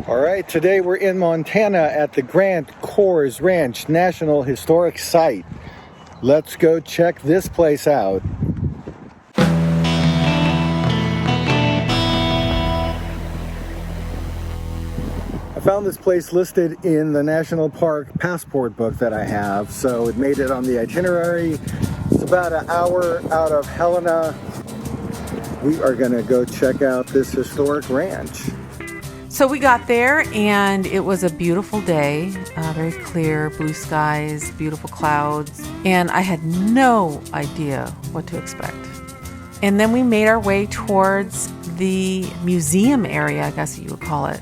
All right, today we're in Montana at the Grant-Kohrs Ranch National Historic Site. Let's go check this place out. I found this place listed in the National Park passport book that I have, so it made it on the itinerary. It's about an hour out of Helena. We are gonna go check out this historic ranch. So we got there and it was a beautiful day, very clear, blue skies, beautiful clouds, and I had no idea what to expect. And then we made our way towards the museum area, I guess you would call it.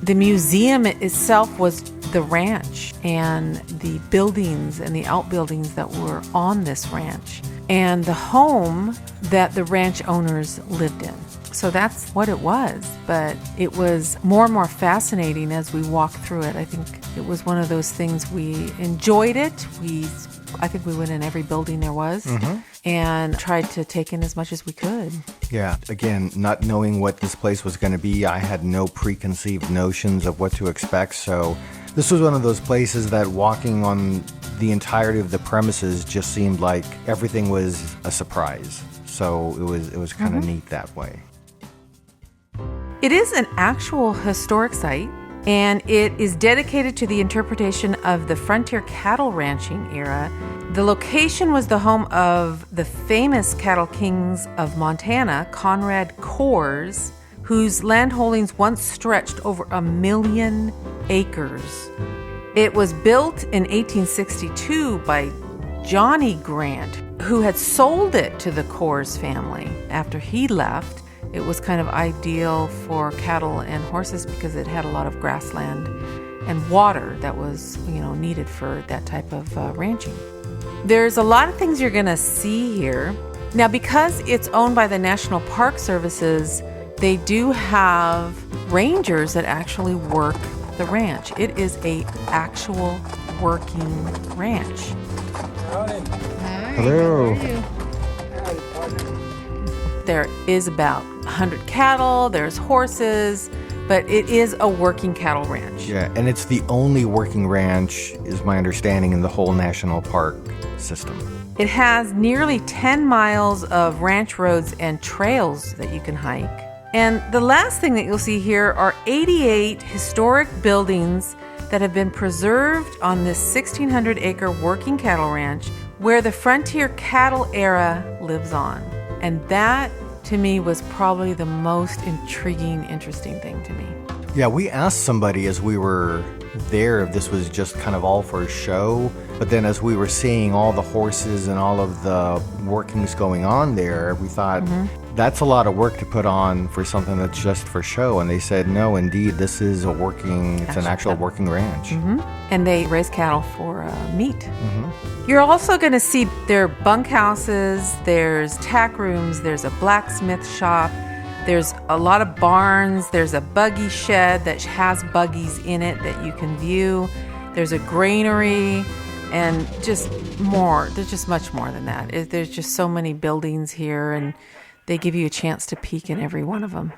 The museum itself was the ranch and the buildings and the outbuildings that were on this ranch and the home that the ranch owners lived in. So that's what it was, but it was more and more fascinating as we walked through it. I think it was one of those things we enjoyed it. I think we went in every building there was and tried to take in as much as we could. Yeah, again, not knowing what this place was going to be, I had no preconceived notions of what to expect. So this was one of those places that walking on the entirety of the premises just seemed like everything was a surprise. So it was kind of neat that way. It is an actual historic site, and it is dedicated to the interpretation of the frontier cattle ranching era. The location was the home of the famous cattle kings of Montana, Grant-Kohrs, whose land holdings once stretched over 1 million acres. It was built in 1862 by Johnny Grant, who had sold it to the Kohrs family after he left. It was kind of ideal for cattle and horses because it had a lot of grassland and water that was, needed for that type of ranching. There's a lot of things you're going to see here. Now, because it's owned by the National Park Services, they do have rangers that actually work the ranch. It is an actual working ranch. Hi. Hello. How are you? There is about 100 cattle, there's horses, but it is a working cattle ranch. Yeah, and it's the only working ranch, is my understanding, in the whole national park system. It has nearly 10 miles of ranch roads and trails that you can hike. And the last thing that you'll see here are 88 historic buildings that have been preserved on this 1,600-acre working cattle ranch where the frontier cattle era lives on. And that, to me, was probably the most intriguing, interesting thing to me. Yeah, we asked somebody as we were there if this was just kind of all for a show, but then as we were seeing all the horses and all of the workings going on there, we thought, that's a lot of work to put on for something that's just for show. And they said, no, indeed, this is it's an actual working ranch. And they raise cattle for meat. You're also going to see their bunkhouses, there's tack rooms, there's a blacksmith shop, there's a lot of barns, there's a buggy shed that has buggies in it that you can view, there's a granary, and just more. There's just much more than that. There's just so many buildings here, and they give you a chance to peek in every one of them.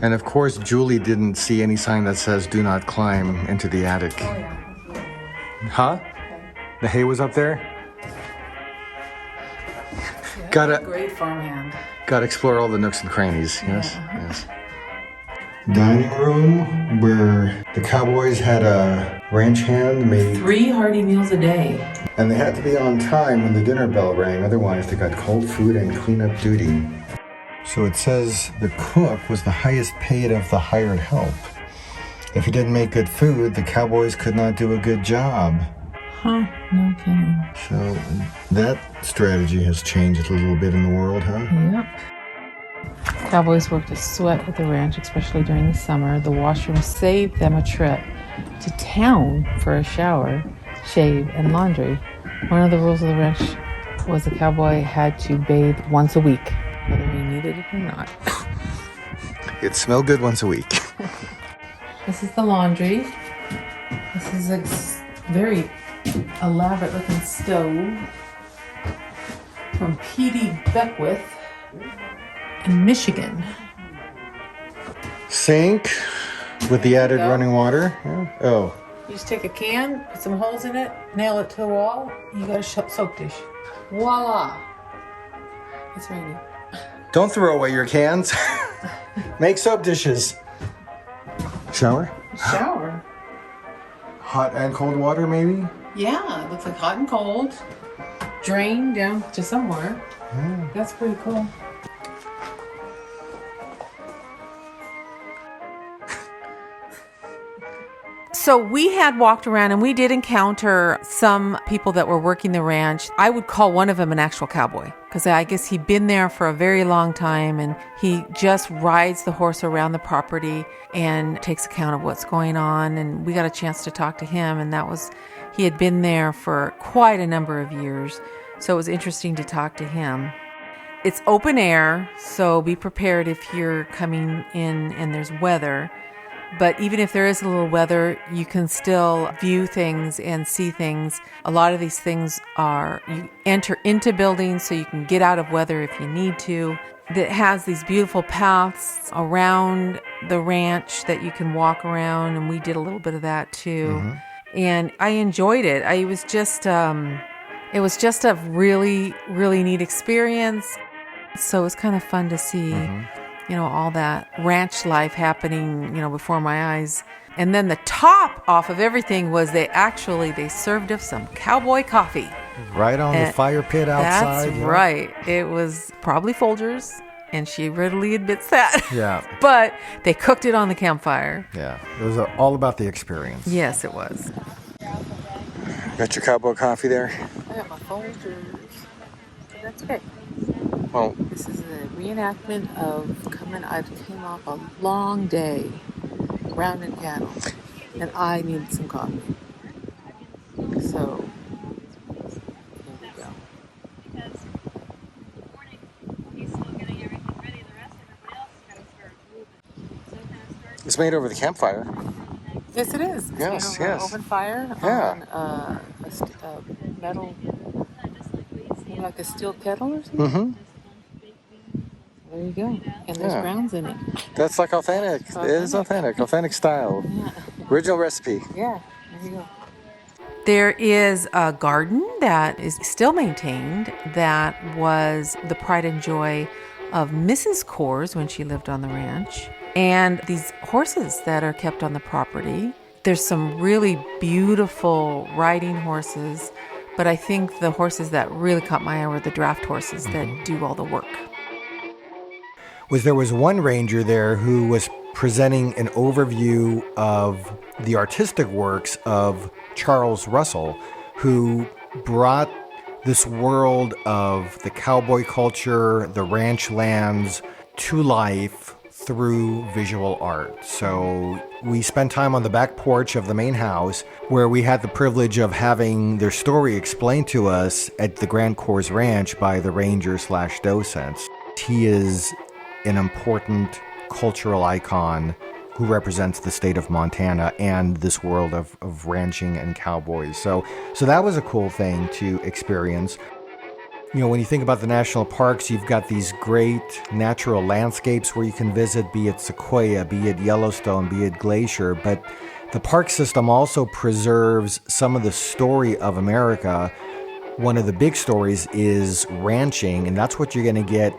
And of course, Julie didn't see any sign that says, do not climb into the attic. Oh, yeah. Huh? The hay was up there? Yeah, great farmhand. Gotta explore all the nooks and crannies, yes? Yes. Dining room where the cowboys had a ranch hand made 3 hearty meals a day. and they had to be on time when the dinner bell rang, otherwise they got cold food and cleanup duty. So it says the cook was the highest paid of the hired help. If he didn't make good food, the cowboys could not do a good job. Huh, no kidding. So that strategy has changed a little bit in the world, huh? Yep. Cowboys worked a sweat at the ranch, especially during the summer. The washroom saved them a trip to town for a shower, shave, and laundry. One of the rules of the ranch was the cowboy had to bathe once a week, whether he needed it or not. It smelled good once a week. This is the laundry. This is a very elaborate looking stove from P.D. Beckwith in Michigan. Sink, With the added go. running water? Yeah. Oh. You just take a can, put some holes in it, nail it to the wall. You got a soap dish. Voila! It's raining. Don't throw away your cans. Make soap dishes. Shower? Shower. Hot and cold water, maybe? Yeah, it looks like hot and cold. Drain down to somewhere. That's pretty cool. So we had walked around and we did encounter some people that were working the ranch. I would call one of them an actual cowboy because I guess he'd been there for a very long time and he just rides the horse around the property and takes account of what's going on. And we got a chance to talk to him, and he had been there for quite a number of years. So it was interesting to talk to him. It's open air, so be prepared if you're coming in and there's weather. But even if there is a little weather, you can still view things and see things. A lot of these things you enter into buildings so you can get out of weather if you need to. That has these beautiful paths around the ranch that you can walk around, and we did a little bit of that too. Mm-hmm. And I enjoyed it. It was just a really, really neat experience. So it was kind of fun to see. Mm-hmm. All that ranch life happening, before my eyes. And then the top off of everything was they served us some cowboy coffee. Right on the fire pit outside. That's right. It was probably Folgers, and she readily admits that. Yeah. But they cooked it on the campfire. Yeah. It was all about the experience. Yes, it was. Got your cowboy coffee there? I got my Folgers. That's okay. Well, this is a reenactment of I came off a long day rounding cattle, and I needed some coffee. So, here we go. It's made over the campfire. Yes, it is. It's yes, made over yes. Open fire yeah. On a metal, like a steel kettle or something. Mm-hmm. There you go. And there's grounds in it. That's like authentic. It is authentic. Authentic style. Yeah. Original recipe. Yeah. There you go. There is a garden that is still maintained that was the pride and joy of Mrs. Kohrs when she lived on the ranch. And these horses that are kept on the property. There's some really beautiful riding horses, but I think the horses that really caught my eye were the draft horses that do all the work. There was one ranger there who was presenting an overview of the artistic works of Charles Russell, who brought this world of the cowboy culture, the ranch lands, to life through visual art. So we spent time on the back porch of the main house where we had the privilege of having their story explained to us at the Grant-Kohrs ranch by the ranger/docents. He is an important cultural icon who represents the state of Montana and this world of ranching and cowboys. So that was a cool thing to experience. When you think about the national parks, you've got these great natural landscapes where you can visit, be it Sequoia, be it Yellowstone, be it Glacier, but the park system also preserves some of the story of America. One of the big stories is ranching, and that's what you're going to get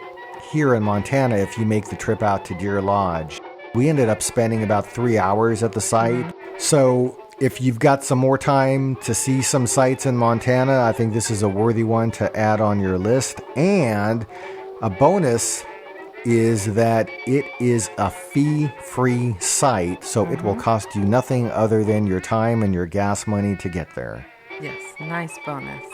here in Montana if you make the trip out to Deer Lodge. We ended up spending about 3 hours at the site. So if you've got some more time to see some sites in Montana, I think this is a worthy one to add on your list. And a bonus is that it is a fee-free site, so it will cost you nothing other than your time and your gas money to get there. Yes, nice bonus.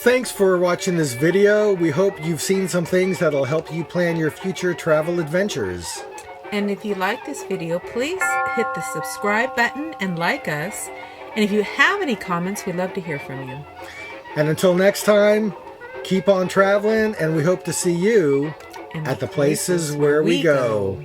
Thanks for watching this video. We hope you've seen some things that'll help you plan your future travel adventures. And if you like this video, please hit the subscribe button and like us. And if you have any comments, we'd love to hear from you. And until next time, keep on traveling, and we hope to see you at the places where we go.